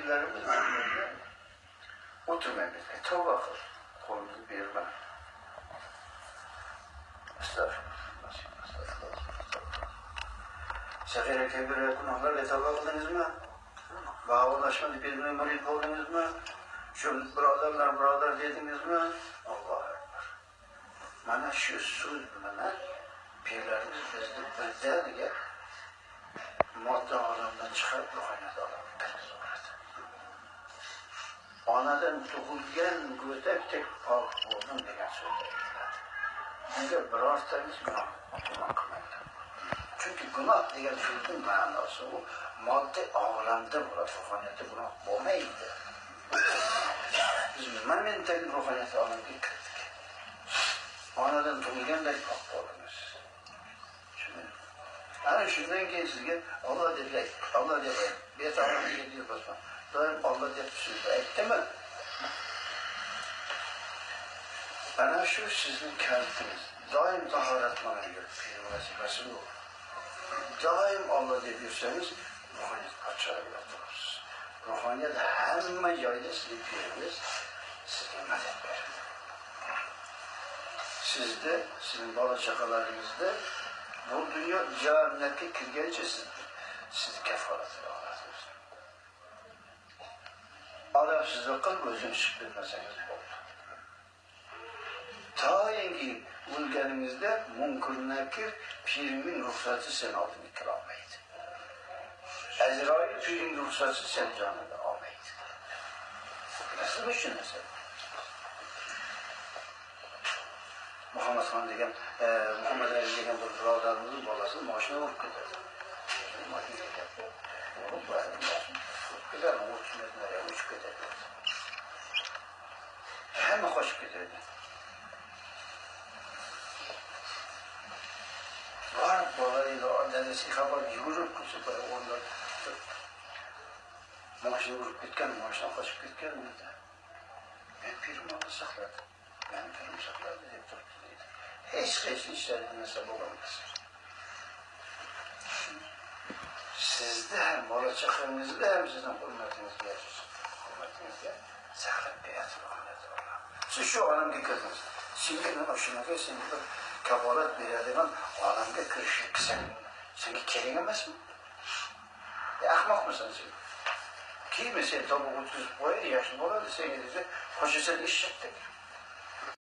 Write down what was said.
pirlerimiz cümlede oturmayın bizge. Tövbe kıl. Kolumuzu verme. Estağfurullah. Sefere kebire günahlarla tövbe kıldınız mı? Bağırlaşmadı birbirine murid oldunuz mu? Şu brother dediniz mi? Allah'a ekber. Mana şu söz bilen pirlerimiz bizde madde alemden çıkarıp ruhaniyat alemden sonrası. Anadan doğulgan götek tek pak oldum degan so'zlar aytiladi. Bunga birortamiz gunoh qilmaydi. Chunki gunoh degan so'zning ma'nosi u moddiy olamda bo'ladi, ruhaniyatda gunoh bo'lmaydi. Biz momentdagi ruhaniyat olamga kirdik. Onadan tug'ilgandek pak bo'lamiz. Ana shundan keyin sizga Alloh deb betarafga deyapman. Doim Alloh deb so'zni aytdimi? Ana shu sizning kalbingiz. Doim tahorat bilan yurib, vazifasi bu. Doim Alloh deb yursangiz, ruhaniyat qochirib turasiz. Ruhaniyat hamma joyda sizga beramiz, sizga madad beradi. Sizda, sizning bola chaqalaringizda bu dünya cennete kirgence sizi kefaretine alıyorsunuz. Allah size kıl gözünü şıklatmasanız oldu. Ta yengi ülkenimizde Munkır Nekir pirimin ruhsatı sen aldın ikramıydı. Ezrail pirin ruhsatı sen canını almaydı. Nasıl düşünürsen? Muhammed Han degen, Muhammed Ali degen bir birodarimizning bolasi mashina urib ketadi. Mashina ketadi. Urib ketadi, uchib ketadi. Hamma qochib ketadi. Var bolayla dadasi xabar yugurib ko'rsatib o'rnida mashina urib ketgan, mashina qochib ketgan dedi. Men pirimni saqladim. Ben pirim saqladim deb turibdi. Hiç işlerine sebep olamaz. Sizde hem olacaklarınızda hem sizin hürmetinizde yaşıyorsunuz. Hürmetinizde saklayıp bir yatırım Allah. Siz şu alemde kırdınız. Şimdi hoşuna gelsin bir kabaret bir yerden alemde kırışık sen kelimemez mi? Ahmak mısın sen? Ki mesela tabi 30 boyu yaşında oladı sen gidecek. Hoca sen iş yaptık.